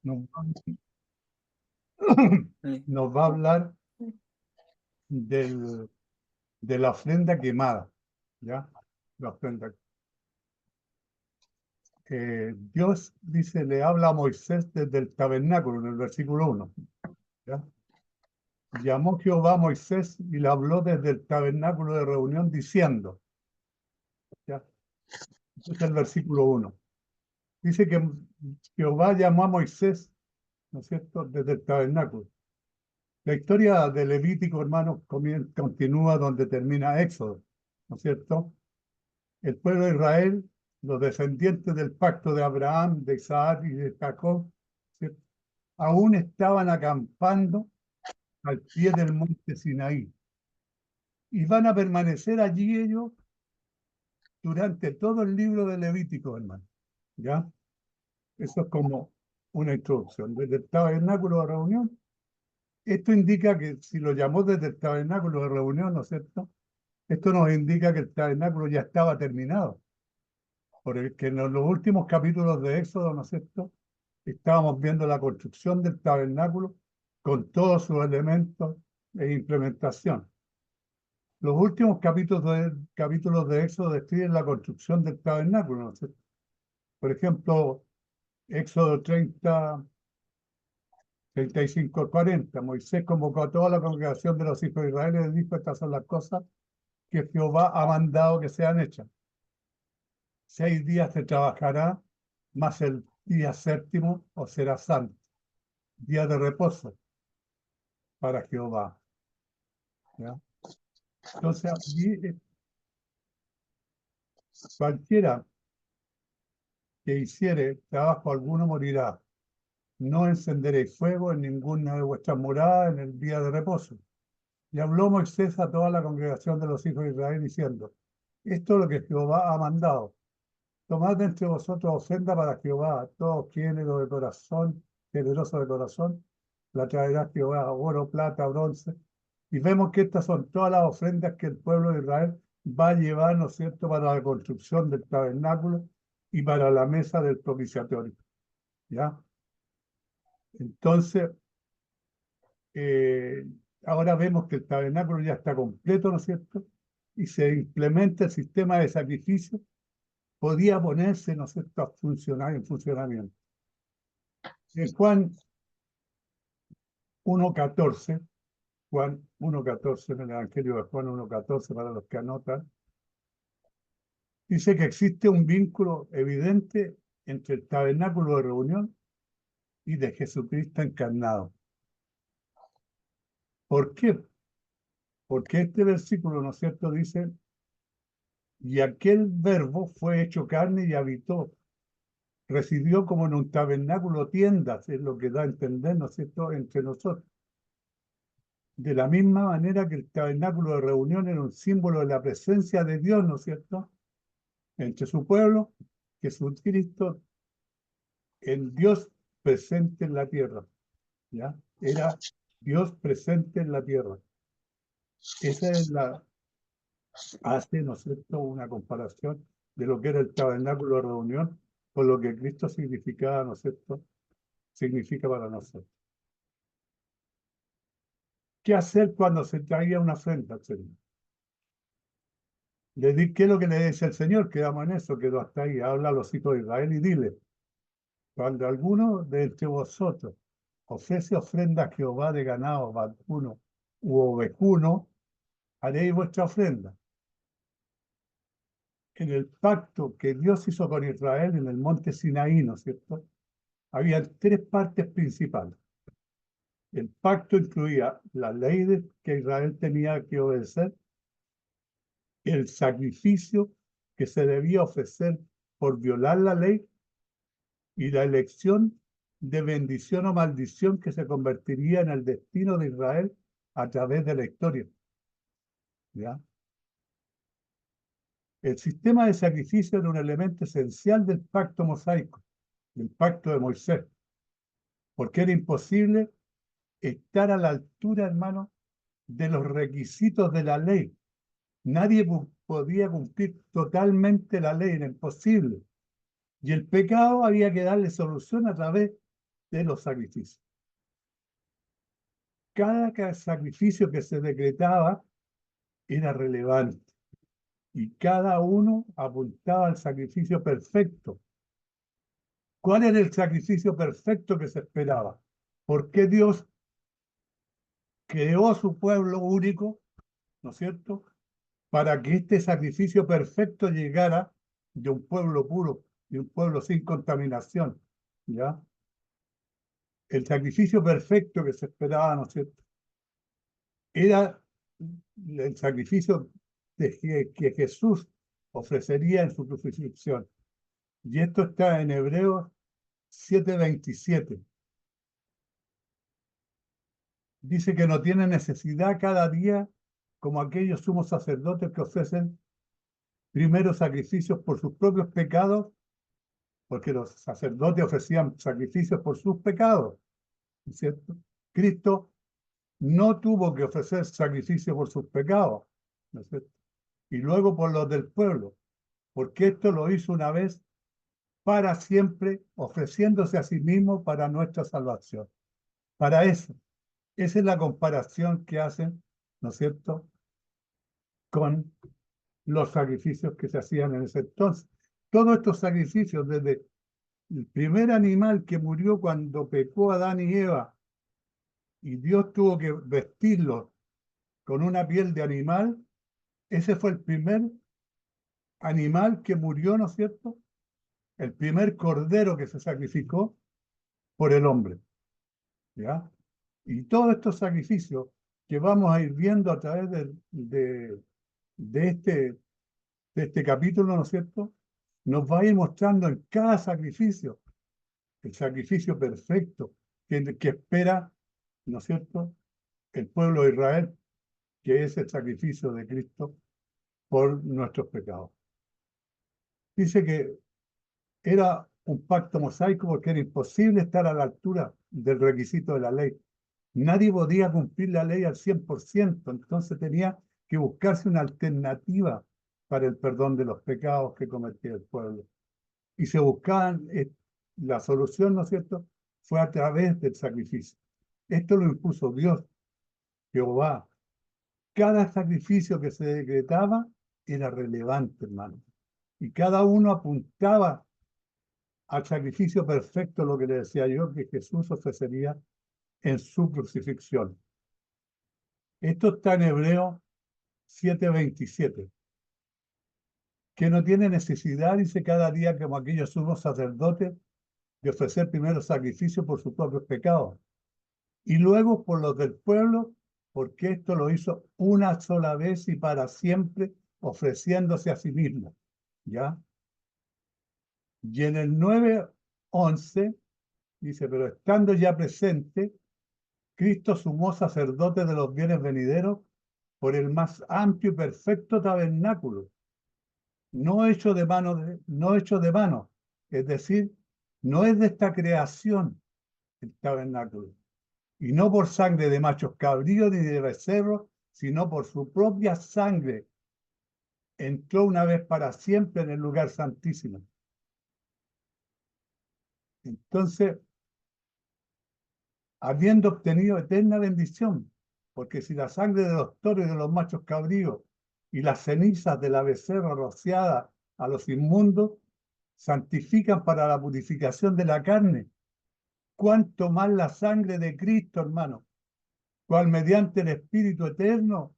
nos, Sí. nos va a hablar de la ofrenda quemada, ¿ya? La ofrenda. Dios dice, le habla a Moisés desde el tabernáculo, en el versículo 1, ¿ya? Llamó Jehová a Moisés y le habló desde el tabernáculo de reunión diciendo, ¿ya? Este es el versículo 1. Dice que Jehová llamó a Moisés, ¿no es cierto?, desde el tabernáculo. La historia de Levítico, hermanos, continúa donde termina Éxodo, ¿no es cierto? El pueblo de Israel, los descendientes del pacto de Abraham, de Isaac y de Jacob, ¿cierto?, aún estaban acampando al pie del monte Sinaí. Y van a permanecer allí ellos durante todo el libro de Levítico, hermano. ¿Ya? Eso es como una introducción. Desde el tabernáculo de reunión, esto indica que si lo llamó desde el tabernáculo de reunión, ¿no es cierto? Esto nos indica que el tabernáculo ya estaba terminado. Porque en los últimos capítulos de Éxodo, ¿no es cierto?, estábamos viendo la construcción del tabernáculo con todos sus elementos e implementación. Los últimos capítulos de Éxodo describen la construcción del tabernáculo, ¿no es cierto? Por ejemplo, Éxodo 30, 35, 40. Moisés convocó a toda la congregación de los hijos de Israel y les dijo, estas son las cosas que Jehová ha mandado que sean hechas. 6 días se trabajará, más el día séptimo os será santo, día de reposo para Jehová. ¿Ya? Entonces, cualquiera que hiciere trabajo alguno morirá. No encenderéis fuego en ninguna de vuestras moradas en el día de reposo. Y habló Moisés a toda la congregación de los hijos de Israel diciendo, esto es lo que Jehová ha mandado. Tomad de entre vosotros ofrenda para Jehová, todo género de corazón, generoso de corazón, la traerá Jehová, oro, plata, bronce. Y vemos que estas son todas las ofrendas que el pueblo de Israel va a llevar, ¿no es cierto?, para la construcción del tabernáculo y para la mesa del propiciatorio. ¿Ya? Entonces, ahora vemos que el tabernáculo ya está completo, ¿no es cierto? Y se implementa el sistema de sacrificio, podía ponerse, ¿no es cierto?, a funcionar en funcionamiento. En Juan 1:14, Juan 1:14, en el Evangelio de Juan 1:14, para los que anotan, dice que existe un vínculo evidente entre el tabernáculo de reunión y de Jesucristo encarnado. ¿Por qué? Porque este versículo, ¿no es cierto?, dice, y aquel verbo fue hecho carne y habitó, residió como en un tabernáculo tiendas, es lo que da a entender, ¿no es cierto?, entre nosotros. De la misma manera que el tabernáculo de reunión era un símbolo de la presencia de Dios, ¿no es cierto?, entre su pueblo, Jesucristo, el Dios presente en la tierra, ¿ya? Era Dios presente en la tierra. Esa es hace, ¿no es cierto?, una comparación de lo que era el tabernáculo de reunión con lo que Cristo significaba, ¿no es cierto?, significa para nosotros. ¿Qué hacer cuando se traía una ofrenda al Señor? ¿Qué es lo que le dice el Señor? Quedamos en eso, quedó hasta ahí. Habla a los hijos de Israel y dile, cuando alguno de entre vosotros ofrece ofrenda a Jehová de ganado, vacuno u ovejuno, haréis vuestra ofrenda. En el pacto que Dios hizo con Israel en el monte Sinaí, ¿no es cierto?, había 3 partes principales. El pacto incluía la ley que Israel tenía que obedecer, el sacrificio que se debía ofrecer por violar la ley y la elección de bendición o maldición que se convertiría en el destino de Israel a través de la historia. ¿Ya? El sistema de sacrificio era un elemento esencial del pacto mosaico, del pacto de Moisés, porque era imposible estar a la altura, hermano, de los requisitos de la ley. Nadie podía cumplir totalmente la ley, era imposible. Y el pecado había que darle solución a través de los sacrificios. Cada sacrificio que se decretaba era relevante y cada uno apuntaba al sacrificio perfecto. ¿Cuál era el sacrificio perfecto que se esperaba? ¿Por qué Dios creó su pueblo único, ¿no es cierto?, para que este sacrificio perfecto llegara de un pueblo puro, de un pueblo sin contaminación, ¿ya? El sacrificio perfecto que se esperaba, ¿no es cierto?, era el sacrificio que Jesús ofrecería en su crucifixión. Y esto está en Hebreos 7:27. Dice que no tiene necesidad cada día como aquellos sumos sacerdotes que ofrecen primeros sacrificios por sus propios pecados, porque los sacerdotes ofrecían sacrificios por sus pecados, ¿no es cierto? Cristo no tuvo que ofrecer sacrificios por sus pecados, ¿no es cierto?, y luego por los del pueblo, porque esto lo hizo una vez para siempre, ofreciéndose a sí mismo para nuestra salvación. Para eso, esa es la comparación que hacen, ¿no es cierto?, con los sacrificios que se hacían en ese entonces. Todos estos sacrificios, desde el primer animal que murió cuando pecó Adán y Eva, y Dios tuvo que vestirlos con una piel de animal, ese fue el primer animal que murió, ¿no es cierto?, el primer cordero que se sacrificó por el hombre, ¿ya? Y todos estos sacrificios que vamos a ir viendo a través de este capítulo, ¿no es cierto?, nos va a ir mostrando en cada sacrificio el sacrificio perfecto que espera, ¿no es cierto?, el pueblo de Israel, que es el sacrificio de Cristo por nuestros pecados. Dice que era un pacto mosaico porque era imposible estar a la altura del requisito de la ley. Nadie podía cumplir la ley al 100%, entonces tenía que buscarse una alternativa para el perdón de los pecados que cometía el pueblo. Y se buscaban, la solución, ¿no es cierto?, fue a través del sacrificio. Esto lo impuso Dios, Jehová. Cada sacrificio que se decretaba era relevante, hermano. Y cada uno apuntaba al sacrificio perfecto, lo que le decía yo, que Jesús ofrecería en su crucifixión. Esto está en Hebreos 7:27, que no tiene necesidad, dice, cada día como aquellos sumos sacerdotes, de ofrecer primero sacrificio por sus propios pecados y luego por los del pueblo, porque esto lo hizo una sola vez y para siempre, ofreciéndose a sí mismo, ¿ya? Y en el 9:11 dice, pero estando ya presente, Cristo sumó sacerdote de los bienes venideros por el más amplio y perfecto tabernáculo, no hecho de mano, no hecho de mano, es decir, no es de esta creación el tabernáculo, y no por sangre de machos cabríos ni de becerros, sino por su propia sangre, entró una vez para siempre en el lugar santísimo. Entonces, habiendo obtenido eterna bendición, porque si la sangre de los toros y de los machos cabríos y las cenizas de la becerra rociada a los inmundos santifican para la purificación de la carne, cuánto más la sangre de Cristo, hermano, cual mediante el Espíritu eterno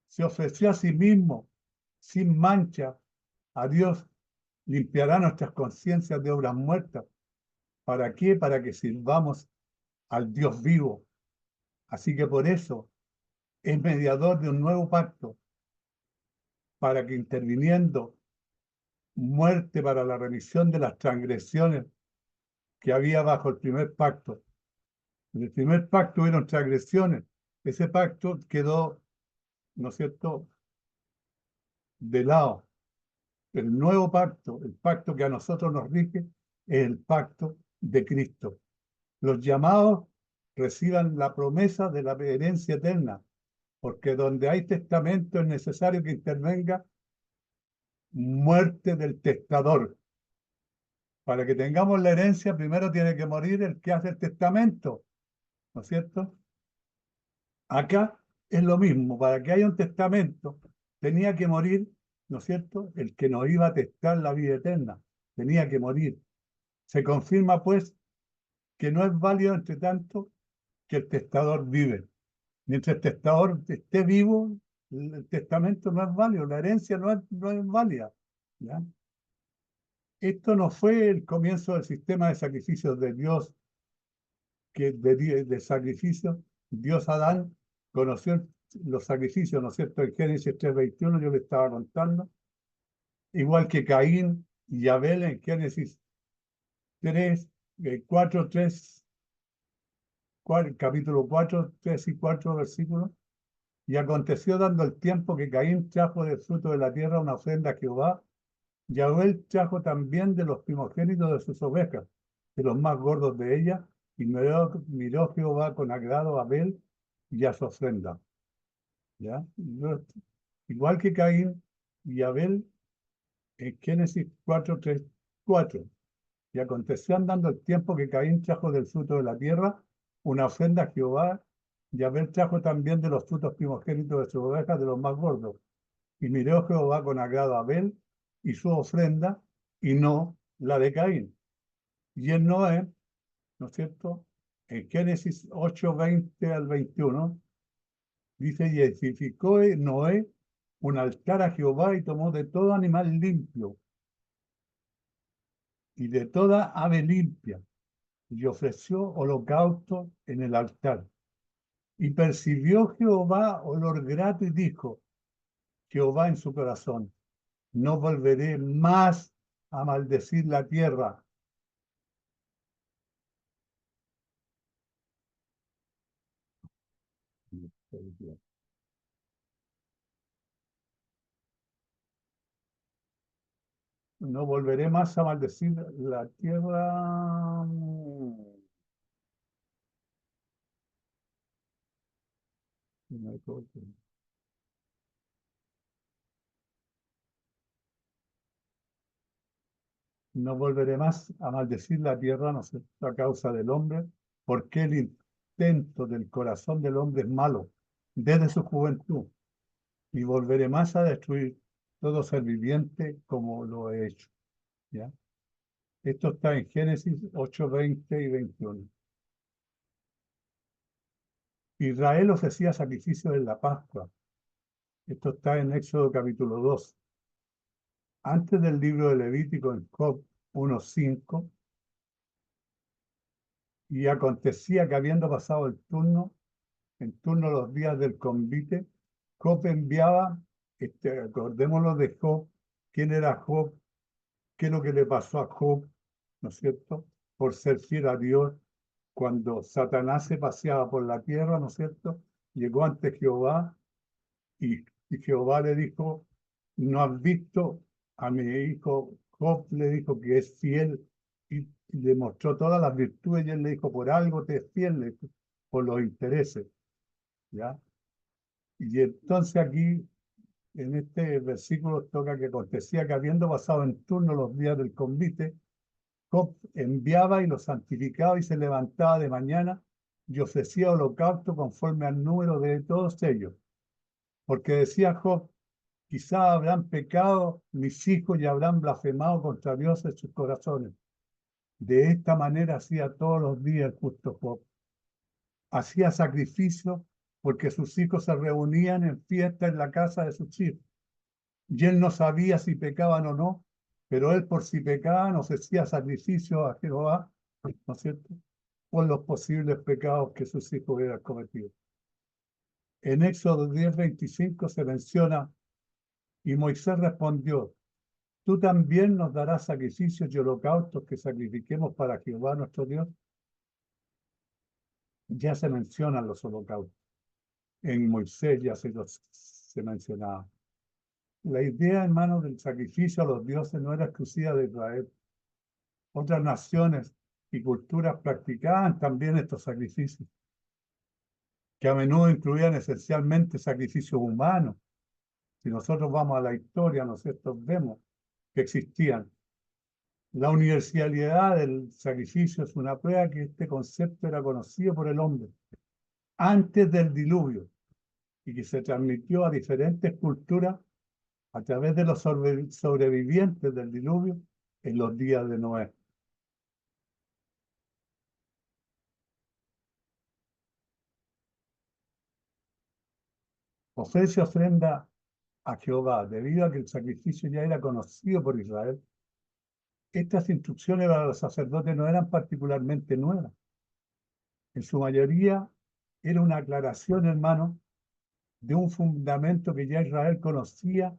se ofreció a sí mismo sin mancha a Dios, limpiará nuestras conciencias de obras muertas. ¿Para qué? Para que sirvamos al Dios vivo. Así que por eso es mediador de un nuevo pacto, para que interviniendo muerte para la remisión de las transgresiones que había bajo el primer pacto. En el primer pacto hubieron transgresiones. Ese pacto quedó, ¿no es cierto?, de lado. El nuevo pacto, el pacto que a nosotros nos rige, es el pacto de Cristo. Los llamados reciban la promesa de la herencia eterna, porque donde hay testamento es necesario que intervenga muerte del testador. Para que tengamos la herencia, primero tiene que morir el que hace el testamento, ¿no es cierto? Acá es lo mismo, para que haya un testamento, tenía que morir, ¿no es cierto? El que nos iba a testar la vida eterna, tenía que morir. Se confirma, pues, que no es válido, entre tanto, que el testador vive. Mientras el testador esté vivo, el testamento no es válido, la herencia no es válida, ¿ya? Esto no fue el comienzo del sistema de sacrificios de Dios, que de sacrificio, Dios Adán conoció los sacrificios, ¿no es cierto? En Génesis 3:21 yo le estaba contando, igual que Caín y Abel en Génesis 3, 4, 3, capítulo 4, 3 y 4 versículos. Y aconteció dando el tiempo que Caín trajo del fruto de la tierra una ofrenda a Jehová, y Abel trajo también de los primogénitos de sus ovejas, de los más gordos de ellas, y miró Jehová con agrado a Abel y a su ofrenda. ¿Ya? Igual que Caín y Abel en Génesis 4, 3, 4. Y aconteció andando el tiempo que Caín trajo del fruto de la tierra una ofrenda a Jehová, y Abel trajo también de los frutos primogénitos de sus ovejas, de los más gordos. Y miró Jehová con agrado a Abel y su ofrenda, y no la de Caín. Y en Noé, ¿no es cierto? En Génesis 8, 20 al 21, dice, y edificó Noé un altar a Jehová y tomó de todo animal limpio y de toda ave limpia y ofreció holocausto en el altar. Y percibió Jehová olor grato y dijo, Jehová en su corazón, no volveré más a maldecir la tierra. No volveré más a maldecir la tierra. No volveré más a maldecir la tierra, no sé, a causa del hombre, porque el intento del corazón del hombre es malo desde su juventud, y volveré más a destruir todo ser viviente como lo he hecho. ¿Ya? Esto está en Génesis 8, 20 y 21. Israel ofrecía sacrificios en la Pascua. Esto está en Éxodo capítulo 2. Antes del libro de Levítico, en Job 1:5, y acontecía que habiendo pasado el turno, en turno los días del convite, Job enviaba, acordémonos de Job, quién era Job, qué es lo que le pasó a Job, ¿no es cierto? Por ser fiel a Dios, cuando Satanás se paseaba por la tierra, ¿no es cierto? Llegó ante Jehová y Jehová le dijo, ¿no has visto a mi hijo Job? Le dijo que es fiel y le mostró todas las virtudes y él le dijo, por algo te es fiel, le dijo, por los intereses, ¿ya? Y entonces aquí, en este versículo, toca que acontecía que habiendo pasado en turno los días del convite, Job enviaba y los santificaba y se levantaba de mañana y ofrecía holocausto conforme al número de todos ellos. Porque decía Job, quizá habrán pecado mis hijos y habrán blasfemado contra Dios en sus corazones. De esta manera hacía todos los días el justo Job. Hacía sacrificio porque sus hijos se reunían en fiesta en la casa de sus hijos. Y él no sabía si pecaban o no, pero él por si pecaban ofrecía sacrificio a Jehová, ¿no es cierto? Por los posibles pecados que sus hijos hubieran cometido. En Éxodo 10:25 se menciona, y Moisés respondió, tú también nos darás sacrificios y holocaustos que sacrifiquemos para Jehová nuestro Dios. Ya se mencionan los holocaustos. En Moisés ya se mencionaba. La idea, hermano, del sacrificio a los dioses no era exclusiva de Israel. Otras naciones y culturas practicaban también estos sacrificios, que a menudo incluían esencialmente sacrificios humanos. Si nosotros vamos a la historia, nosotros vemos que existían La universalidad del sacrificio es una prueba que este concepto era conocido por el hombre antes del diluvio y que se transmitió a diferentes culturas a través de los sobrevivientes del diluvio en los días de Noé. Ofrece ofrenda a Jehová, debido a que el sacrificio ya era conocido por Israel. Estas instrucciones para los sacerdotes no eran particularmente nuevas. En su mayoría era una aclaración, hermano, de un fundamento que ya Israel conocía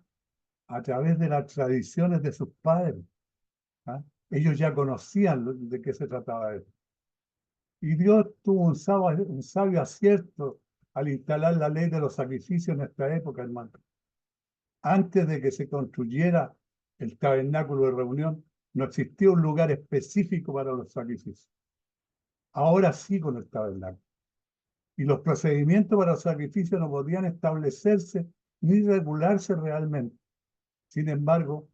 a través de las tradiciones de sus padres. ¿Ah? Ellos ya conocían de qué se trataba esto. Y Dios tuvo un sabio acierto al instalar la ley de los sacrificios en esta época, hermano. Antes de que se construyera el tabernáculo de reunión, no existía un lugar específico para los sacrificios. Ahora sí con el tabernáculo. Y los procedimientos para los sacrificios no podían establecerse ni regularse realmente. Sin embargo,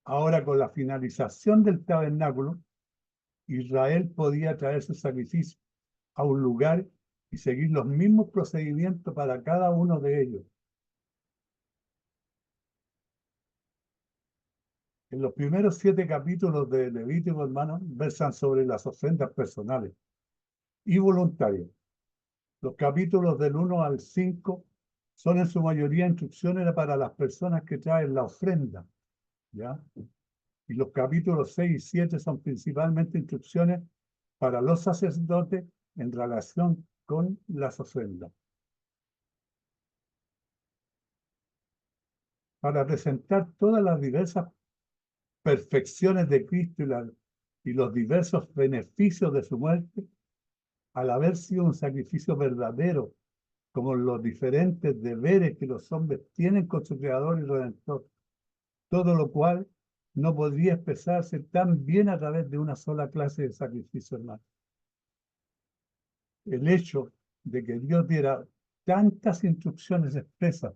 ahora con la finalización del tabernáculo, Israel podía traer su sacrificio a un lugar y seguir los mismos procedimientos para cada uno de ellos. En los primeros 7 capítulos de Levítico, hermano, versan sobre las ofrendas personales y voluntarias. Los capítulos del 1 al 5 son en su mayoría instrucciones para las personas que traen la ofrenda, ¿ya? Y los capítulos 6 y 7 son principalmente instrucciones para los sacerdotes en relación con las ofrendas. Para presentar todas las diversas perfecciones de Cristo y los diversos beneficios de su muerte, al haber sido un sacrificio verdadero, como los diferentes deberes que los hombres tienen con su Creador y Redentor, todo lo cual no podría expresarse tan bien a través de una sola clase de sacrificio, hermano. El hecho de que Dios diera tantas instrucciones expresas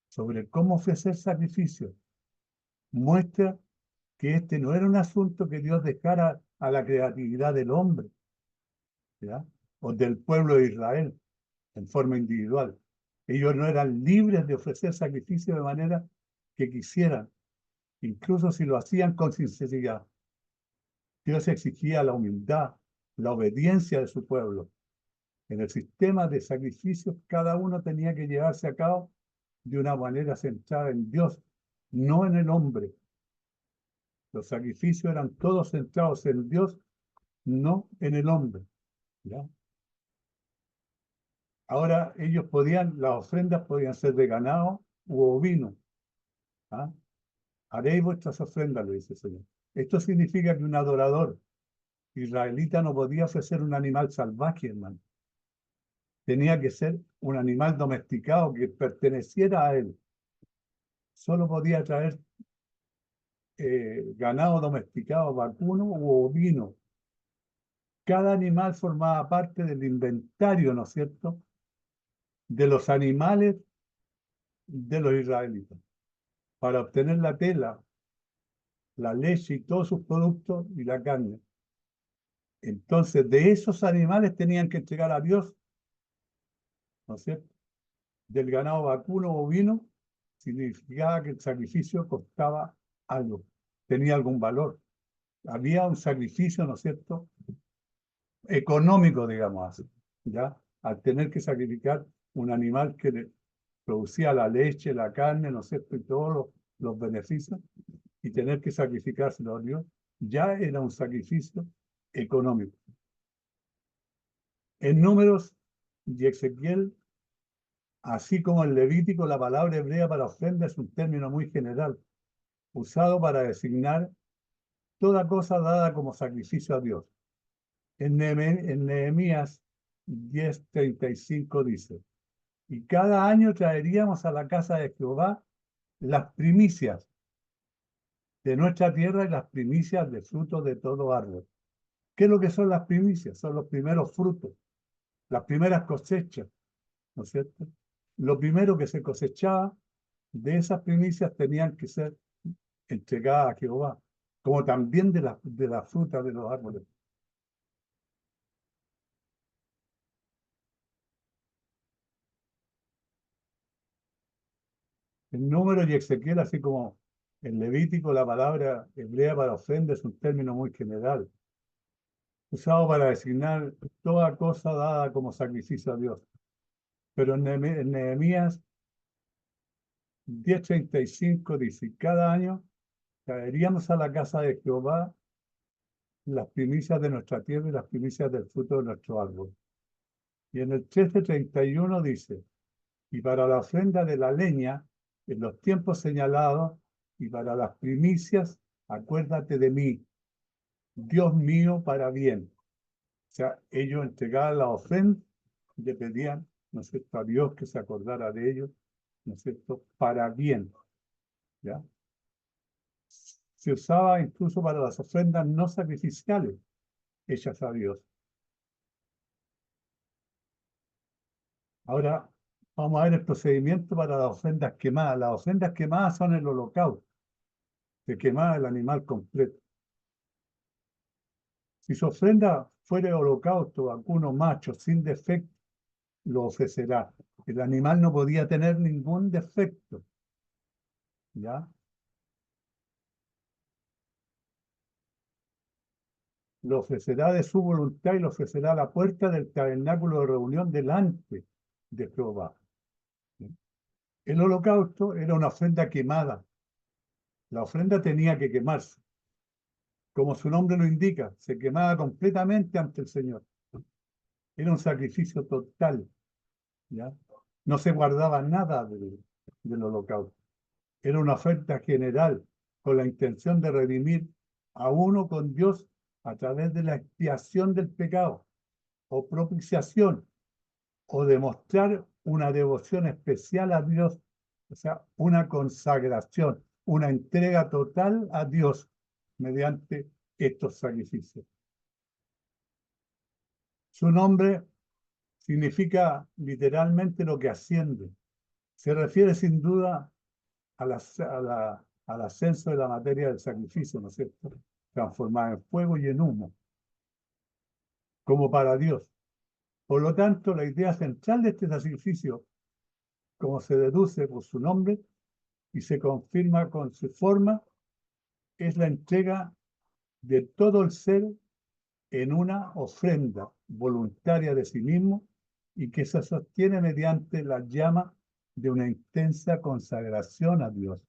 sobre cómo ofrecer sacrificios muestra que este no era un asunto que Dios dejara a la creatividad del hombre, ¿ya? O del pueblo de Israel en forma individual. Ellos no eran libres de ofrecer sacrificios de manera que quisieran, incluso si lo hacían con sinceridad. Dios exigía la humildad, la obediencia de su pueblo. En el sistema de sacrificios, cada uno tenía que llevarse a cabo de una manera centrada en Dios, no en el hombre. Los sacrificios eran todos centrados en Dios, no en el hombre, ¿ya? Ahora ellos las ofrendas podían ser de ganado u ovino. ¿Ah? Haréis vuestras ofrendas, le dice el Señor. Esto significa que un adorador israelita no podía ofrecer un animal salvaje, hermano. Tenía que ser un animal domesticado que perteneciera a él. Solo podía traer ganado domesticado, vacuno u ovino. Cada animal formaba parte del inventario, ¿no es cierto?, de los animales de los israelitas. Para obtener la tela, la leche y todos sus productos y la carne. Entonces, de esos animales tenían que entregar a Dios, ¿no es cierto? Del ganado vacuno o ovino, significaba que el sacrificio costaba algo, tenía algún valor. Había un sacrificio, ¿no es cierto?, económico, digamos así, ¿ya? Al tener que sacrificar un animal que le producía la leche, la carne, ¿no es cierto?, y todos los beneficios, y tener que sacrificárselo a Dios, ya era un sacrificio económico. En Números y Ezequiel, así como en Levítico, la palabra hebrea para ofrenda es un término muy general, usado para designar toda cosa dada como sacrificio a Dios. En Nehemías 10:35 dice: y cada año traeríamos a la casa de Jehová las primicias de nuestra tierra y las primicias de frutos de todo árbol. ¿Qué es lo que son las primicias? Son los primeros frutos, las primeras cosechas, ¿no es cierto? Lo primero que se cosechaba de esas primicias tenían que ser entregadas a Jehová. como también de la fruta de los árboles. En Números y Ezequiel, así como en Levítico, la palabra hebrea para ofrenda es un término muy general, usado para designar toda cosa dada como sacrificio a Dios. Pero en Nehemías 10:35 dice, cada año traeríamos a la casa de Jehová las primicias de nuestra tierra y las primicias del fruto de nuestro árbol. Y en el 13:31 dice, y para la ofrenda de la leña, en los tiempos señalados, y para las primicias, acuérdate de mí, Dios mío, para bien. O sea, ellos entregaban la ofrenda y le pedían, ¿no es cierto?, a Dios que se acordara de ellos, ¿no es cierto?, para bien, ¿ya? Se usaba incluso para las ofrendas no sacrificiales hechas a Dios. Ahora vamos a ver el procedimiento para las ofrendas quemadas. Las ofrendas quemadas son el holocausto, se quemaba el animal completo. Si su ofrenda fuera holocausto, vacuno macho, sin defecto, lo ofrecerá. El animal no podía tener ningún defecto, ¿ya? Lo ofrecerá de su voluntad y lo ofrecerá a la puerta del tabernáculo de reunión delante de Jehová. El holocausto era una ofrenda quemada. La ofrenda tenía que quemarse. Como su nombre lo indica, se quemaba completamente ante el Señor. Era un sacrificio total, ¿ya? No se guardaba nada del holocausto. Era una oferta general con la intención de redimir a uno con Dios a través de la expiación del pecado o propiciación o demostrar una devoción especial a Dios, o sea, una consagración, una entrega total a Dios mediante estos sacrificios. Su nombre significa literalmente lo que asciende. Se refiere sin duda al ascenso de la materia del sacrificio, ¿no es cierto? Transformada en fuego y en humo, como para Dios. Por lo tanto, la idea central de este sacrificio, como se deduce por su nombre y se confirma con su forma, es la entrega de todo el ser en una ofrenda voluntaria de sí mismo y que se sostiene mediante la llama de una intensa consagración a Dios,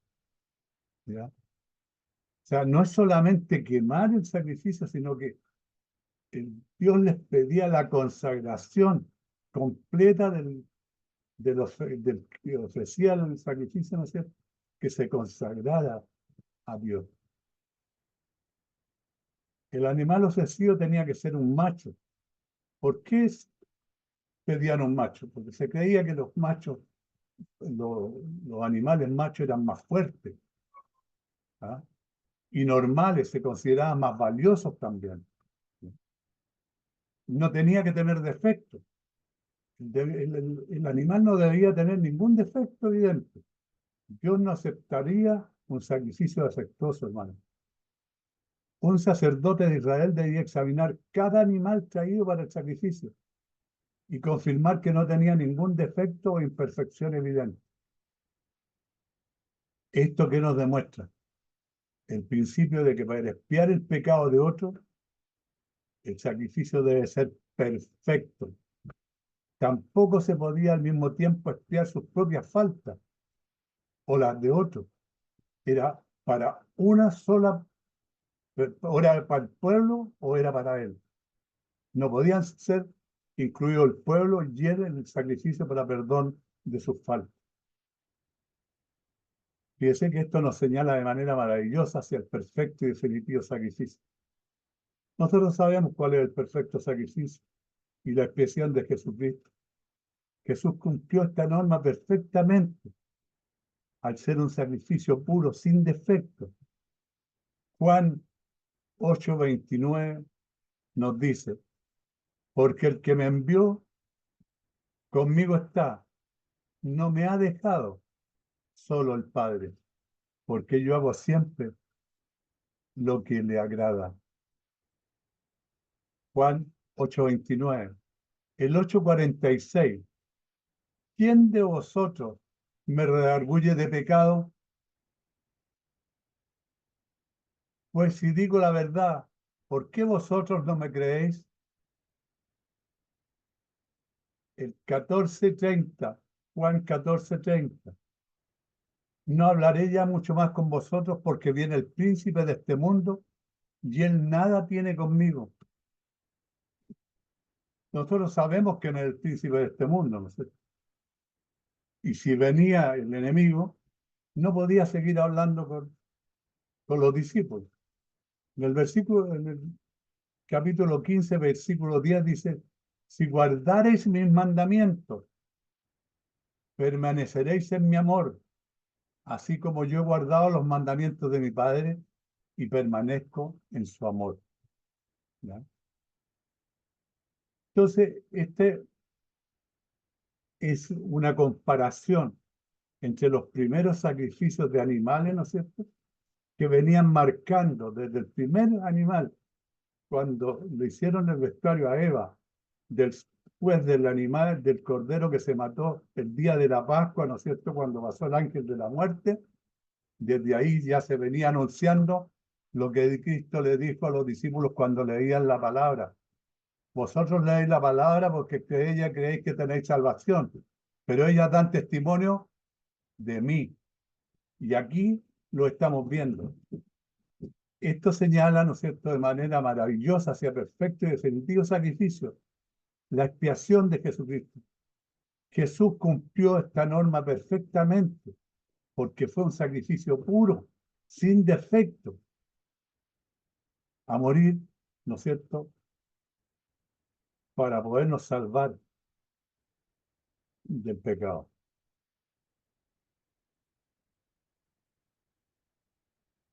¿ya? O sea, no es solamente quemar el sacrificio, sino que Dios les pedía la consagración completa del que ofrecía el sacrificio, ¿no es cierto? Que se consagrara a Dios. El animal ofrecido tenía que ser un macho. ¿Por qué pedían un macho? Porque se creía que los machos, los animales machos eran más fuertes, ¿ah? Y normales, se consideraban más valiosos también. No tenía que tener defectos. El animal no debía tener ningún defecto evidente. Dios no aceptaría un sacrificio defectuoso, hermano. Un sacerdote de Israel debía examinar cada animal traído para el sacrificio y confirmar que no tenía ningún defecto o imperfección evidente. ¿Esto qué nos demuestra? El principio de que para expiar el pecado de otro, el sacrificio debe ser perfecto. Tampoco se podía al mismo tiempo expiar sus propias faltas o las de otro. Era para una sola, o era para el pueblo o era para él. No podían ser incluido el pueblo y él en el sacrificio para perdón de sus faltas. Fíjese que esto nos señala de manera maravillosa hacia el perfecto y definitivo sacrificio. Nosotros sabemos cuál es el perfecto sacrificio y la expiación de Jesucristo. Jesús cumplió esta norma perfectamente al ser un sacrificio puro, sin defecto. Juan 8:29 nos dice, porque el que me envió conmigo está, no me ha dejado solo el Padre, porque yo hago siempre lo que le agrada. Juan 8:29. El 8:46. ¿Quién de vosotros me redarguye de pecado? Pues si digo la verdad, ¿por qué vosotros no me creéis? El 14:30, Juan 14:30. No hablaré ya mucho más con vosotros porque viene el príncipe de este mundo y él nada tiene conmigo. Nosotros sabemos que no es el príncipe de este mundo, ¿no es cierto? Y si venía el enemigo, no podía seguir hablando con los discípulos. En el capítulo 15, versículo 10 dice, si guardareis mis mandamientos, permaneceréis en mi amor, así como yo he guardado los mandamientos de mi Padre y permanezco en su amor. ¿Ya? Entonces, este es una comparación entre los primeros sacrificios de animales, ¿no es cierto?, que venían marcando desde el primer animal, cuando le hicieron el vestuario a Eva, después del animal, del cordero que se mató el día de la Pascua, ¿no es cierto?, cuando pasó el ángel de la muerte. Desde ahí ya se venía anunciando lo que Cristo le dijo a los discípulos cuando leían la palabra. Vosotros leéis la palabra porque ella creéis que tenéis salvación, pero ellas dan testimonio de mí. Y aquí lo estamos viendo. Esto señala, ¿no es cierto?, de manera maravillosa hacia perfecto y definitivo sacrificio, la expiación de Jesucristo. Jesús cumplió esta norma perfectamente porque fue un sacrificio puro, sin defecto, a morir, ¿no es cierto?, para podernos salvar del pecado.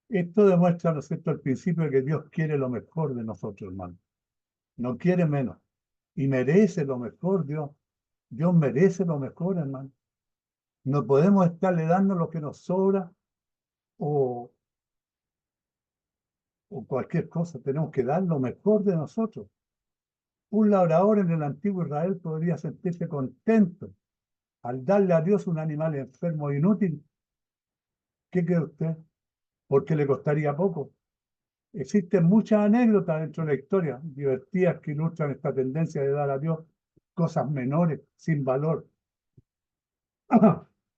Esto demuestra, ¿no es cierto?, el principio de que Dios quiere lo mejor de nosotros, hermano. No quiere menos. Y merece lo mejor, Dios. Dios merece lo mejor, hermano. No podemos estarle dando lo que nos sobra o, o cualquier cosa. Tenemos que dar lo mejor de nosotros. Un labrador en el antiguo Israel podría sentirse contento al darle a Dios un animal enfermo e inútil. ¿Qué cree usted? Porque le costaría poco. Existen muchas anécdotas dentro de la historia, divertidas, que ilustran esta tendencia de dar a Dios cosas menores, sin valor.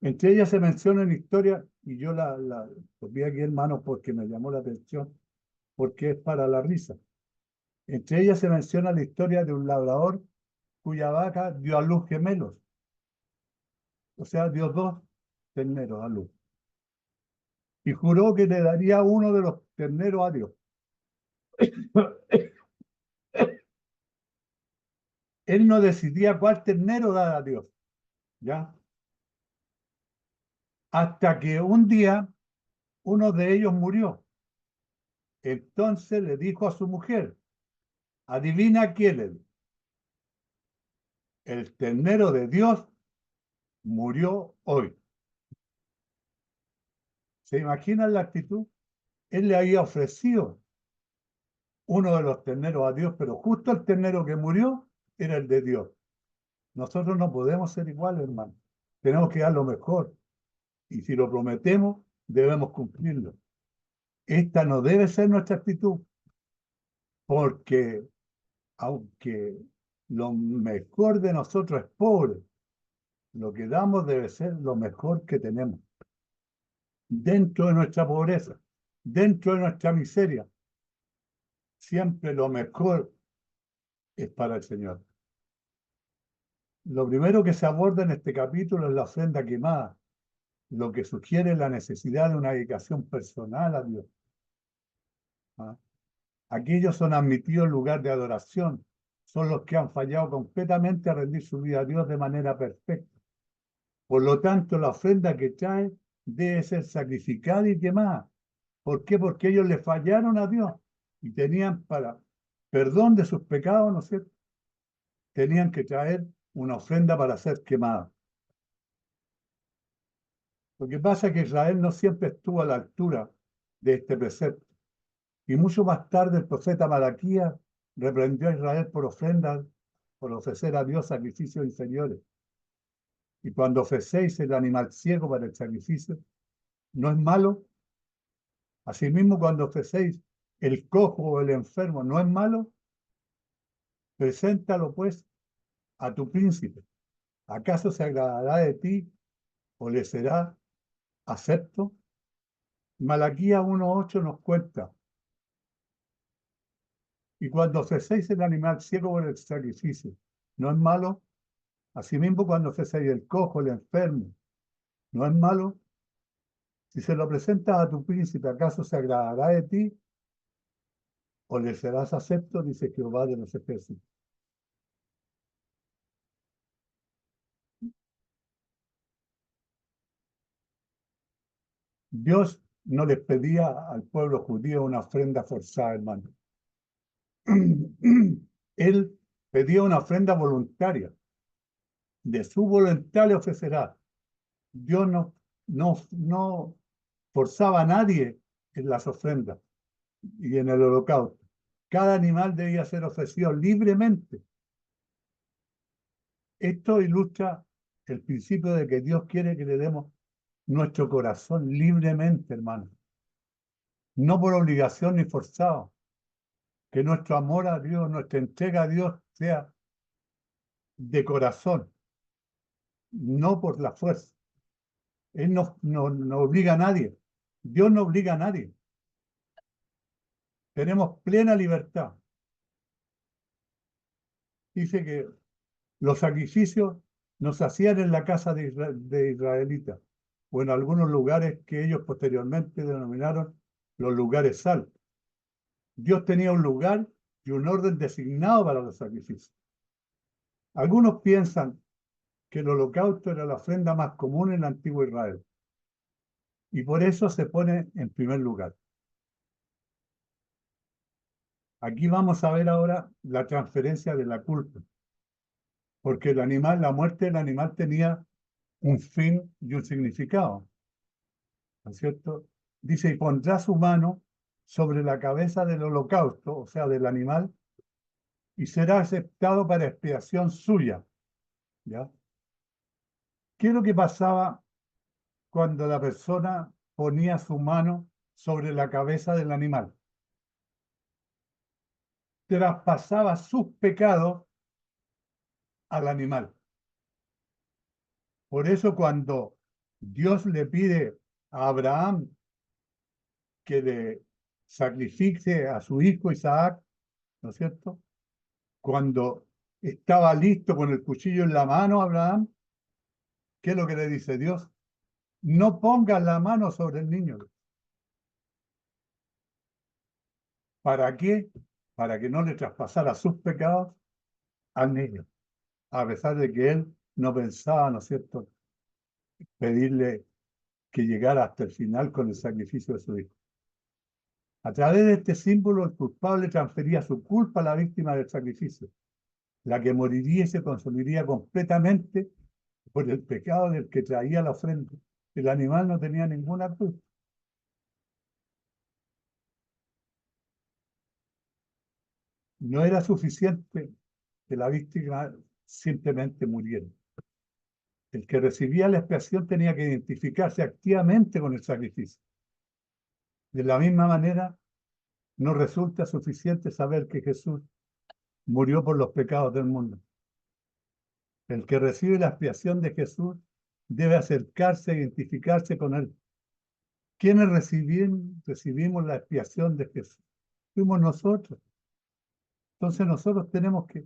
Entre ellas se menciona en historia, y yo la vi aquí, hermano, porque me llamó la atención, porque es para la risa. Entre ellas se menciona la historia de un labrador cuya vaca dio a luz gemelos, o sea, dio dos terneros a luz, y juró que le daría uno de los terneros a Dios. Él no decidía cuál ternero dar a Dios, ¿ya? Hasta que un día uno de ellos murió. Entonces le dijo a su mujer, adivina quién es. El ternero de Dios murió hoy. ¿Se imaginan la actitud? Él le había ofrecido uno de los terneros a Dios, pero justo el ternero que murió era el de Dios. Nosotros no podemos ser iguales, hermano. Tenemos que dar lo mejor. Y si lo prometemos, debemos cumplirlo. Esta no debe ser nuestra actitud, porque aunque lo mejor de nosotros es pobre, lo que damos debe ser lo mejor que tenemos. Dentro de nuestra pobreza, dentro de nuestra miseria, siempre lo mejor es para el Señor. Lo primero que se aborda en este capítulo es la ofrenda quemada, lo que sugiere la necesidad de una dedicación personal a Dios. ¿Ah? Aquellos son admitidos en lugar de adoración, son los que han fallado completamente a rendir su vida a Dios de manera perfecta. Por lo tanto, la ofrenda que trae debe ser sacrificada y quemada. ¿Por qué? Porque ellos le fallaron a Dios y tenían para perdón de sus pecados, ¿no es cierto?, tenían que traer una ofrenda para ser quemada. Lo que pasa es que Israel no siempre estuvo a la altura de este precepto. Y mucho más tarde el profeta Malaquías reprendió a Israel por ofrendas, por ofrecer a Dios sacrificios inferiores. Y cuando ofrecéis el animal ciego para el sacrificio, ¿no es malo? Asimismo, cuando ofrecéis el cojo o el enfermo, ¿no es malo? Preséntalo, pues, a tu príncipe. ¿Acaso se agradará de ti o le será acepto? Malaquías 1:8 nos cuenta: y cuando ofrecéis el animal ciego por el sacrificio, ¿no es malo? Asimismo, cuando ofrecéis el cojo, el enfermo, ¿no es malo? Si se lo presentas a tu príncipe, ¿acaso se agradará de ti o le serás acepto? Dice Jehová de los ejércitos. Dios no les pedía al pueblo judío una ofrenda forzada, hermano. Él pedía una ofrenda voluntaria. De su voluntad le ofrecerá. Dios no forzaba a nadie en las ofrendas y en el holocausto. Cada animal debía ser ofrecido libremente. Esto ilustra el principio de que Dios quiere que le demos nuestro corazón libremente, hermano. No por obligación ni forzado. Que nuestro amor a Dios, nuestra entrega a Dios sea de corazón, no por la fuerza. Él no obliga a nadie. Dios no obliga a nadie. Tenemos plena libertad. Dice que los sacrificios no se hacían en la casa de israelitas o en algunos lugares que ellos posteriormente denominaron los lugares sal. Dios tenía un lugar y un orden designado para los sacrificios. Algunos piensan que el holocausto era la ofrenda más común en el antiguo Israel y por eso se pone en primer lugar. Aquí vamos a ver ahora la transferencia de la culpa, porque la muerte del animal tenía un fin y un significado, ¿no es cierto? Dice, y pondrá su mano sobre la cabeza del holocausto, o sea, del animal, y será aceptado para expiación suya, ¿ya? ¿Qué es lo que pasaba cuando la persona ponía su mano sobre la cabeza del animal? Traspasaba sus pecados al animal. Por eso cuando Dios le pide a Abraham que le sacrifique a su hijo Isaac, ¿no es cierto? Cuando estaba listo con el cuchillo en la mano, Abraham, ¿qué es lo que le dice Dios? No pongas la mano sobre el niño. ¿Para qué? Para que no le traspasara sus pecados al niño, a pesar de que él no pensaba, ¿no es cierto?, pedirle que llegara hasta el final con el sacrificio de su hijo. A través de este símbolo, el culpable transfería su culpa a la víctima del sacrificio, la que moriría y se consumiría completamente por el pecado del que traía la ofrenda. El animal no tenía ninguna culpa. No era suficiente que la víctima simplemente muriera. El que recibía la expiación tenía que identificarse activamente con el sacrificio. De la misma manera, no resulta suficiente saber que Jesús murió por los pecados del mundo. El que recibe la expiación de Jesús debe acercarse e identificarse con él. ¿Quiénes recibimos la expiación de Jesús? Fuimos nosotros. Entonces nosotros tenemos que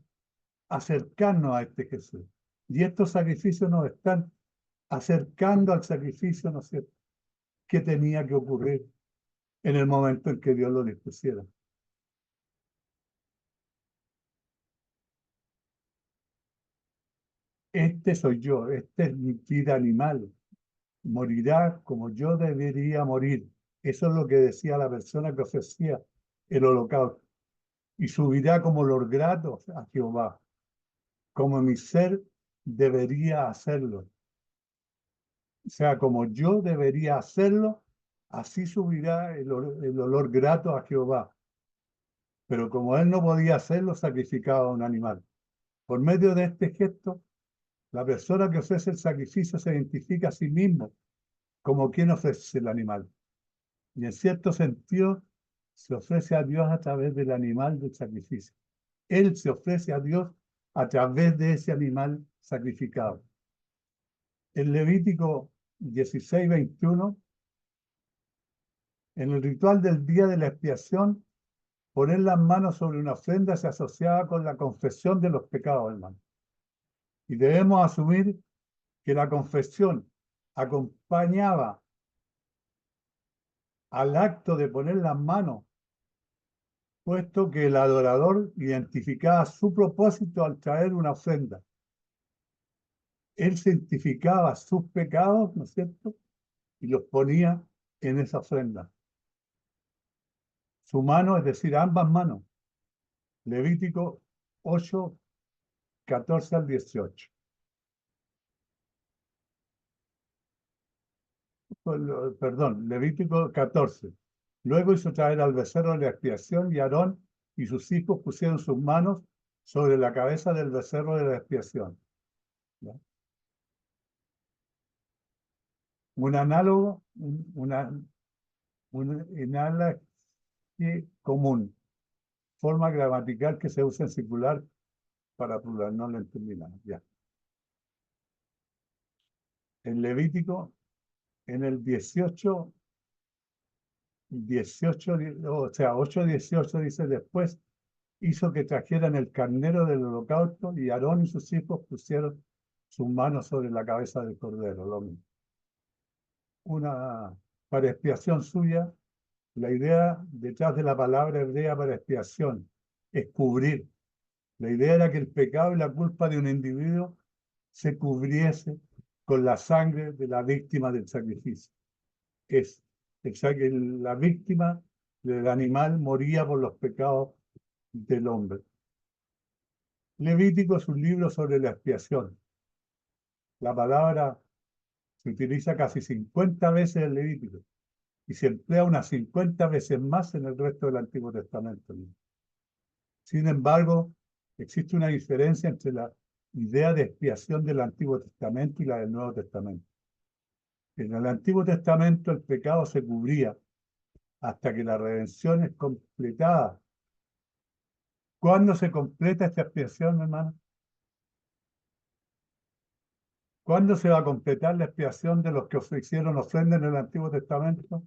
acercarnos a este Jesús. Y estos sacrificios nos están acercando al sacrificio, ¿no es cierto?, que tenía que ocurrir en el momento en que Dios lo dispusiera. Este soy yo, esta es mi vida animal. Morirá como yo debería morir. Eso es lo que decía la persona que ofrecía el holocausto. Y subirá como los gratos a Jehová, como mi ser debería hacerlo. O sea, como yo debería hacerlo así subirá el olor grato a Jehová. Pero como él no podía hacerlo, sacrificaba a un animal. Por medio de este gesto, la persona que ofrece el sacrificio se identifica a sí mismo como quien ofrece el animal. Y en cierto sentido, se ofrece a Dios a través del animal del sacrificio. Él se ofrece a Dios a través de ese animal sacrificado. En Levítico 16:21, en el ritual del día de la expiación, poner las manos sobre una ofrenda se asociaba con la confesión de los pecados, hermano. Y debemos asumir que la confesión acompañaba al acto de poner las manos, puesto que el adorador identificaba su propósito al traer una ofrenda. Él santificaba sus pecados, ¿no es cierto? Y los ponía en esa ofrenda. Su mano, es decir, ambas manos. Levítico 8, 14 al 18. Perdón, Levítico 14. Luego hizo traer al becerro de la expiación y Aarón y sus hijos pusieron sus manos sobre la cabeza del becerro de la expiación. ¿Ya? Un análogo, un análogo común, forma gramatical que se usa en singular para plural, no lo entendí nada. Ya. En Levítico, en el 18, o sea, 8:18 dice: después hizo que trajeran el carnero del holocausto y Aarón y sus hijos pusieron sus manos sobre la cabeza del cordero, lo mismo. Para expiación suya, la idea detrás de la palabra hebrea para expiación es cubrir. La idea era que el pecado y la culpa de un individuo se cubriese con la sangre de la víctima del sacrificio. La víctima del animal moría por los pecados del hombre. Levítico es un libro sobre la expiación. La palabra se utiliza casi 50 veces en Levítico y se emplea unas 50 veces más en el resto del Antiguo Testamento. Sin embargo, existe una diferencia entre la idea de expiación del Antiguo Testamento y la del Nuevo Testamento. En el Antiguo Testamento el pecado se cubría hasta que la redención es completada. ¿Cuándo se completa esta expiación, hermano? ¿Cuándo se va a completar la expiación de los que hicieron ofrenda en el Antiguo Testamento?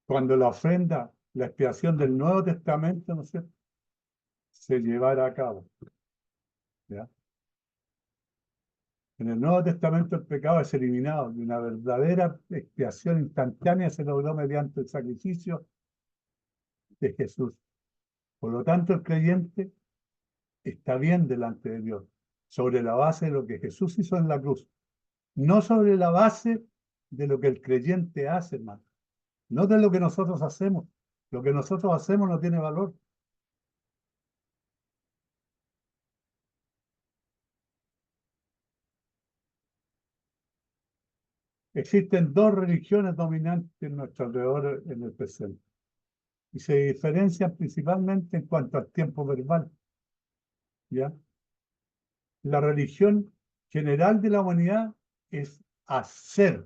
Cuando la ofrenda, la expiación del Nuevo Testamento, ¿no es cierto?, se llevara a cabo. ¿Ya? En el Nuevo Testamento el pecado es eliminado y una verdadera expiación instantánea se logró mediante el sacrificio de Jesús. Por lo tanto, el creyente está bien delante de Dios, sobre la base de lo que Jesús hizo en la cruz, no sobre la base de lo que el creyente hace, hermano, no de lo que nosotros hacemos. Lo que nosotros hacemos no tiene valor. Existen dos religiones dominantes en nuestro alrededor en el presente y se diferencian principalmente en cuanto al tiempo verbal. ¿Ya? La religión general de la humanidad es hacer.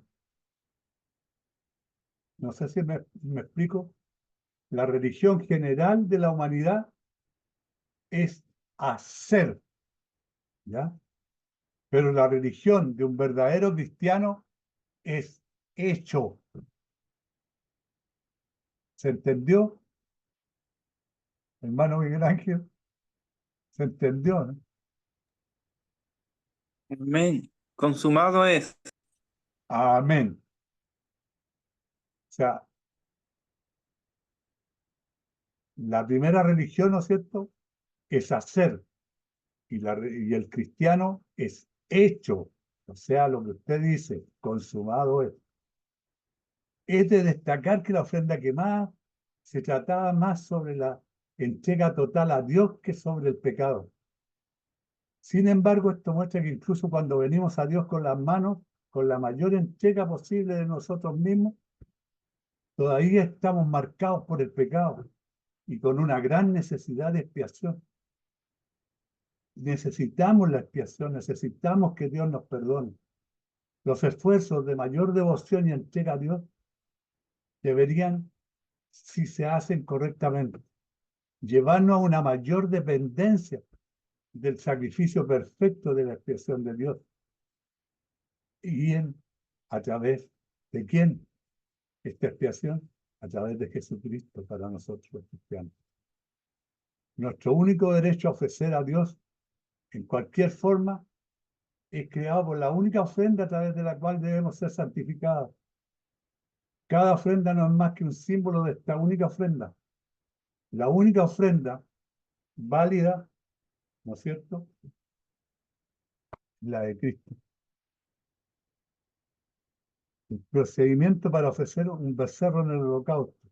No sé si me explico. La religión general de la humanidad es hacer, ¿ya? Pero la religión de un verdadero cristiano es hecho. ¿Se entendió, hermano Miguel Ángel? ¿Se entendió, no? Amén. Consumado es. Amén. O sea, la primera religión, ¿no es cierto?, es hacer. Y el cristiano es hecho. O sea, lo que usted dice, consumado es. Es de destacar que la ofrenda quemada se trataba más sobre la entrega total a Dios que sobre el pecado. Sin embargo, esto muestra que incluso cuando venimos a Dios con las manos, con la mayor entrega posible de nosotros mismos, todavía estamos marcados por el pecado y con una gran necesidad de expiación. Necesitamos la expiación, necesitamos que Dios nos perdone. Los esfuerzos de mayor devoción y entrega a Dios deberían, si se hacen correctamente, llevarnos a una mayor dependencia del sacrificio perfecto de la expiación de Dios. ¿Y a través de quién? Esta expiación, a través de Jesucristo para nosotros los cristianos. Nuestro único derecho a ofrecer a Dios en cualquier forma es creado por la única ofrenda a través de la cual debemos ser santificados. Cada ofrenda no es más que un símbolo de esta única ofrenda. La única ofrenda válida, ¿no es cierto? La de Cristo. El procedimiento para ofrecer un becerro en el holocausto.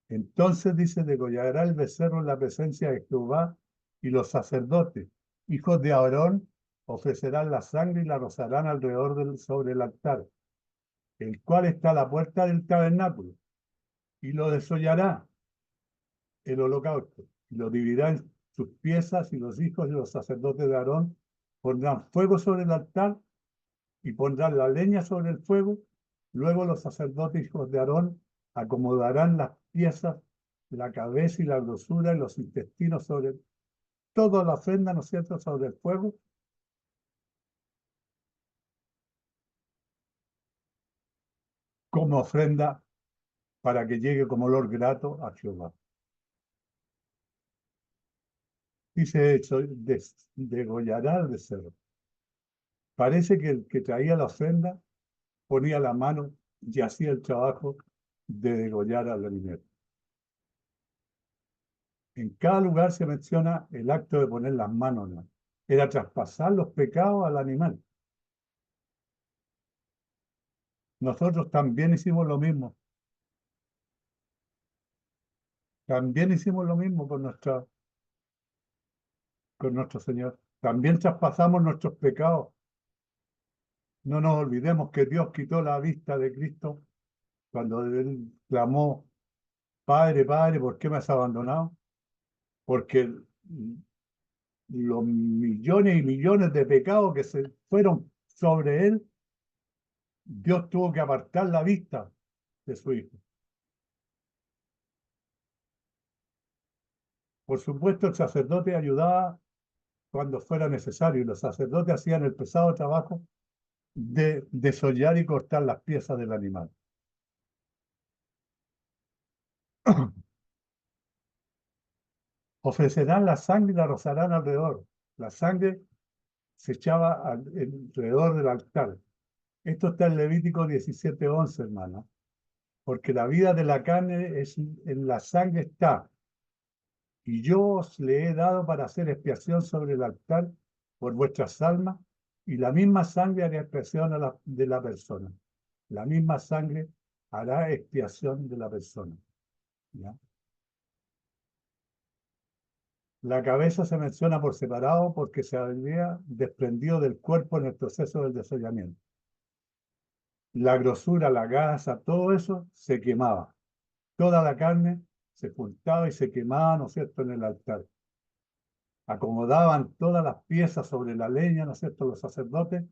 Entonces dice, degollará el becerro en la presencia de Jehová, y los sacerdotes, hijos de Aarón, ofrecerán la sangre y la rociarán alrededor sobre el altar, el cual está a la puerta del tabernáculo, y lo desollará el holocausto, y lo dividirá en sus piezas, y los hijos de los sacerdotes de Aarón pondrán fuego sobre el altar y pondrán la leña sobre el fuego. Luego los sacerdotes hijos de Aarón acomodarán las piezas, la cabeza y la grosura y los intestinos sobre toda la ofrenda, ¿no es cierto?, sobre el fuego, como ofrenda para que llegue como olor grato a Jehová. Dice hecho, degollará al becerro. Parece que el que traía la ofrenda ponía la mano y hacía el trabajo de degollar al animal. En cada lugar se menciona el acto de poner las manos, ¿no? Era traspasar los pecados al animal. Nosotros también hicimos lo mismo. También hicimos lo mismo con nuestro Señor. También traspasamos nuestros pecados. No nos olvidemos que Dios quitó la vista de Cristo cuando Él clamó, Padre, Padre, ¿por qué me has abandonado? Porque los millones y millones de pecados que se fueron sobre Él, Dios tuvo que apartar la vista de su Hijo. Por supuesto, el sacerdote ayudaba cuando fuera necesario, y los sacerdotes hacían el pesado trabajo de desollar y cortar las piezas del animal. Ofrecerán la sangre y la rociarán alrededor. La sangre se echaba alrededor del altar. Esto está en Levítico 17:11, hermano. Porque la vida de la carne en la sangre está. Y yo os le he dado para hacer expiación sobre el altar por vuestras almas, y la misma sangre hará expiación de la persona. La misma sangre hará expiación de la persona. ¿Ya? La cabeza se menciona por separado porque se había desprendido del cuerpo en el proceso del desollamiento. La grosura, la grasa, todo eso se quemaba. Toda la carne se juntaba y se quemaba, ¿no es cierto?, en el altar. Acomodaban todas las piezas sobre la leña, ¿no es cierto?, los sacerdotes.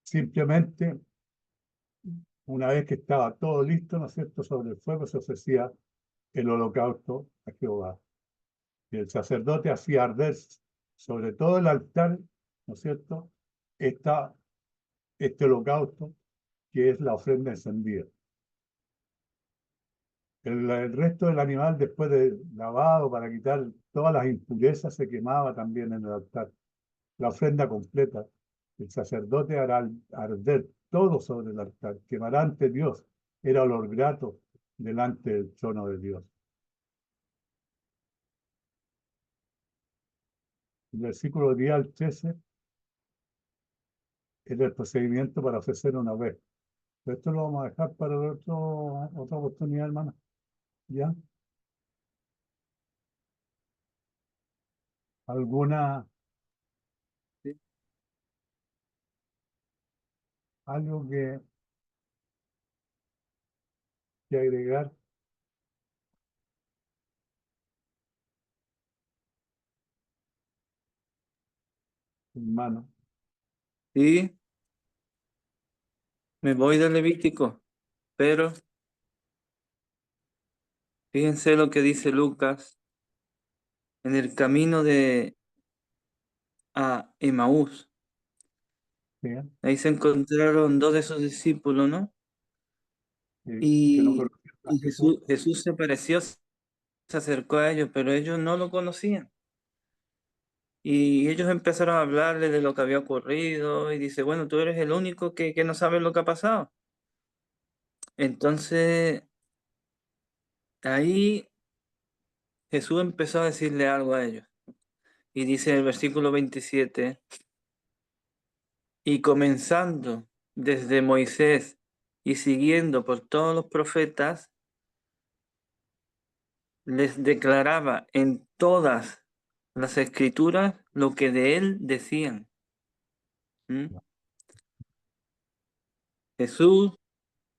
Simplemente, una vez que estaba todo listo, ¿no es cierto?, sobre el fuego se ofrecía el holocausto a Jehová. Y el sacerdote hacía arder sobre todo el altar, ¿no es cierto?, este holocausto, que es la ofrenda encendida. El resto del animal, después de lavado para quitar todas las impurezas, se quemaba también en el altar. La ofrenda completa. El sacerdote hará arder todo sobre el altar, quemará ante Dios. Era olor grato delante del trono de Dios. El versículo 10 al 13 es el procedimiento para ofrecer una vez. Esto lo vamos a dejar para otra oportunidad, hermana. ¿Ya? ¿Alguna? algo que agregar, hermano. Y me voy del Levítico, pero fíjense lo que dice Lucas en el camino de a Emaús. ¿Sí? Ahí se encontraron dos de sus discípulos, ¿no? Que no Y, conocían a y Jesús. Jesús se apareció, se acercó a ellos, pero ellos no lo conocían. Y ellos empezaron a hablarle de lo que había ocurrido y dice, bueno, tú eres el único que no sabe lo que ha pasado. Entonces, ahí Jesús empezó a decirle algo a ellos. Y dice en el versículo 27, y comenzando desde Moisés y siguiendo por todos los profetas, les declaraba en todas las escrituras lo que de él decían. ¿Mm? Jesús,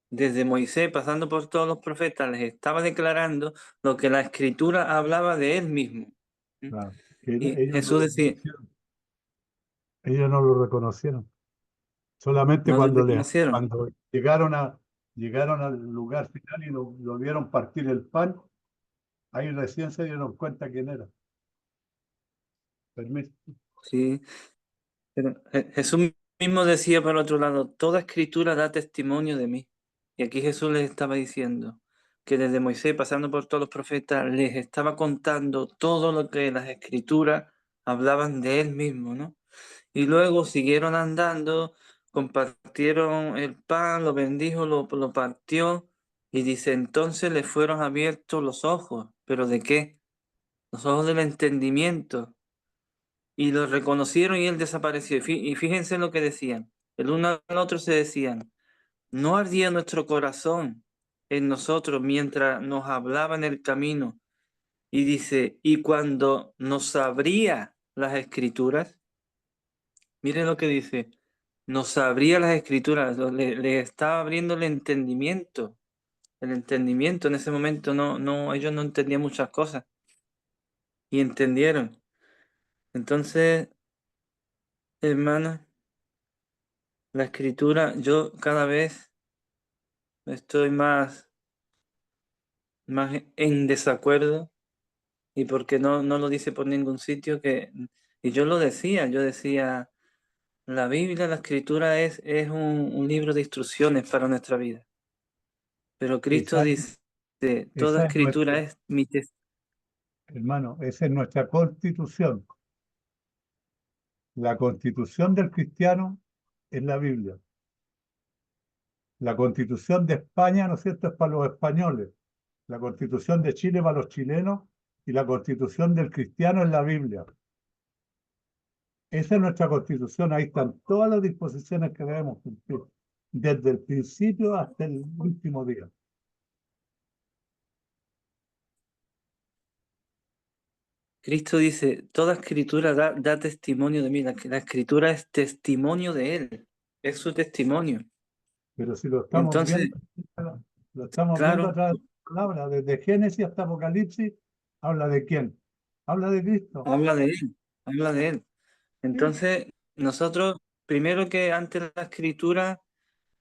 desde Moisés, pasando por todos los profetas, les estaba declarando lo que la escritura hablaba de él mismo. ¿Mm? Claro, que Y ellos no Jesús lo decía, reconocieron. Ellos no lo reconocieron. Solamente no le reconocieron. cuando llegaron al lugar final y lo vieron partir el pan, ahí recién se dieron cuenta quién era. Permiso. Sí, pero Jesús mismo decía por otro lado, toda escritura da testimonio de mí. Y aquí Jesús les estaba diciendo que desde Moisés, pasando por todos los profetas, les estaba contando todo lo que las escrituras hablaban de él mismo, ¿no? Y luego siguieron andando, compartieron el pan, lo bendijo, lo partió, y dice, entonces les fueron abiertos los ojos. ¿Pero de qué? Los ojos del entendimiento, y lo reconocieron y él desapareció. Y fíjense lo que decían. El uno al otro se decían, no ardía nuestro corazón en nosotros mientras nos hablaba en el camino. Y dice, y cuando nos abría las escrituras, miren lo que dice, nos abría las escrituras, le estaba abriendo el entendimiento. El entendimiento en ese momento ellos no entendían muchas cosas y entendieron. Entonces, hermano, la escritura, yo cada vez estoy más en desacuerdo, y porque no lo dice por ningún sitio y yo decía, la Biblia, la escritura es un libro de instrucciones para nuestra vida, pero Cristo Esa, dice, toda esa es escritura nuestra, es mi testimonio. hermano, esa es nuestra constitución. La constitución del cristiano es la Biblia. La constitución de España, ¿no es cierto?, es para los españoles. La constitución de Chile para los chilenos y la constitución del cristiano es la Biblia. Esa es nuestra constitución, ahí están todas las disposiciones que debemos cumplir, desde el principio hasta el último día. Cristo dice, toda escritura da testimonio de mí, la escritura es testimonio de Él, es su testimonio. Pero si Entonces, lo estamos viendo a claro, través de la palabra, desde Génesis hasta Apocalipsis, ¿habla de quién? Habla de Cristo. habla de Él, habla de Él. Sí, Entonces, nosotros, primero que antes la escritura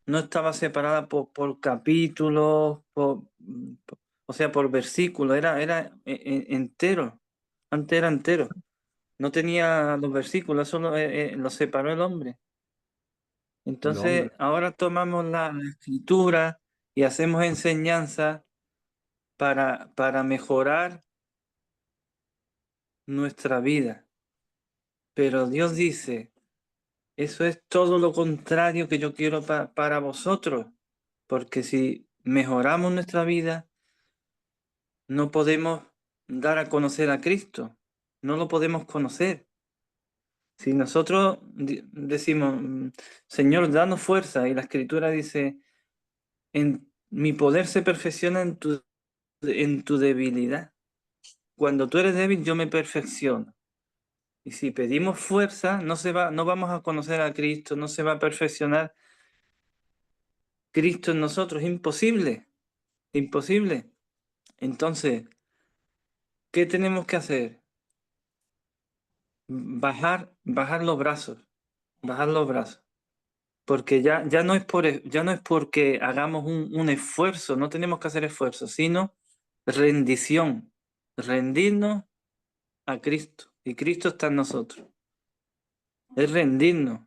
no estaba separada por capítulos, o sea, por versículos, era entero, antes era entero. No tenía los versículos, solo lo separó el hombre. el hombre. Entonces, ahora tomamos la escritura y hacemos enseñanza para mejorar nuestra vida. Pero Dios dice, eso es todo lo contrario que yo quiero para vosotros, porque si mejoramos nuestra vida, no podemos dar a conocer a Cristo, no lo podemos conocer. Si nosotros decimos, Señor, danos fuerza, y la Escritura dice, en mi poder se perfecciona en tu debilidad. Cuando tú eres débil, yo me perfecciono. Y si pedimos fuerza, no vamos a conocer a Cristo, no se va a perfeccionar Cristo en nosotros, imposible, imposible. Entonces, ¿qué tenemos que hacer? Bajar los brazos, bajar los brazos. Porque ya no es ya no es porque hagamos un esfuerzo, no tenemos que hacer esfuerzo, sino rendición, rendirnos a Cristo. Y Cristo está en nosotros. Es rendirnos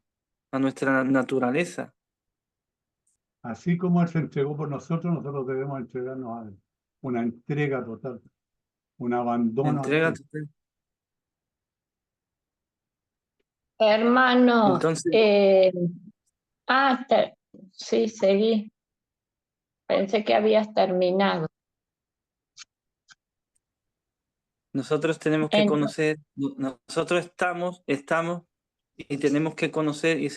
a nuestra naturaleza. Así como Él se entregó por nosotros, nosotros debemos entregarnos a Él. Una entrega total, un abandono a Entrega Él. total. Hermanos, Entonces, sí, seguí. Pensé que habías terminado. nosotros tenemos que Entonces, conocer, nosotros estamos y tenemos que conocer, y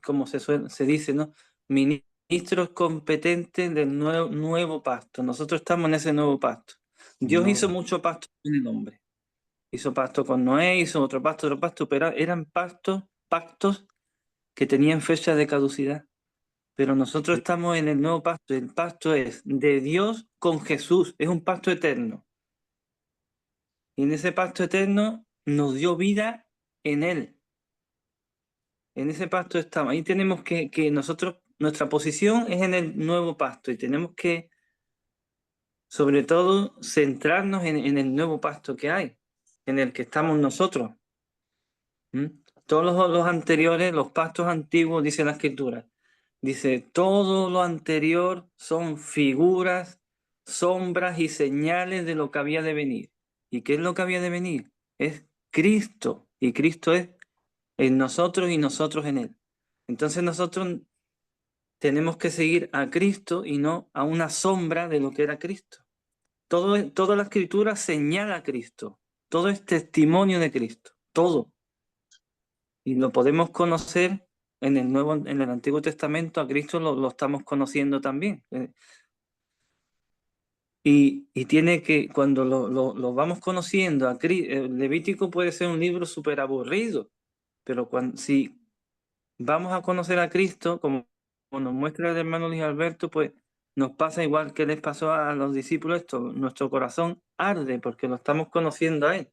como se dice, ¿no? Ministros competentes del nuevo pacto. Nosotros estamos en ese nuevo pacto. Dios hizo No, mucho pacto con el hombre. Hizo pacto con Noé, hizo otro pacto, pero eran pactos que tenían fecha de caducidad. Pero nosotros estamos en el nuevo pacto. El pacto es de Dios con Jesús. Es un pacto eterno. Y en ese pacto eterno nos dio vida en Él. En ese pacto estamos. Ahí tenemos que nosotros, nuestra posición es en el nuevo pacto y tenemos que, sobre todo, centrarnos en el nuevo pacto que hay, en el que estamos nosotros. ¿Mm? Todos los anteriores, los pactos antiguos, dice la Escritura. Dice, todo lo anterior son figuras, sombras y señales de lo que había de venir. ¿Y qué es lo que había de venir? Es Cristo. Y Cristo es en nosotros y nosotros en Él. Entonces nosotros tenemos que seguir a Cristo y no a una sombra de lo que era Cristo. Toda la Escritura señala a Cristo. Todo es testimonio de Cristo. Todo. Y lo podemos conocer en el Antiguo Testamento, a Cristo lo estamos conociendo también. Y tiene que, cuando lo vamos conociendo, Levítico puede ser un libro súper aburrido, pero si vamos a conocer a Cristo, como nos muestra el hermano Luis Alberto, pues nos pasa igual que les pasó a los discípulos esto, nuestro corazón arde porque lo estamos conociendo a Él.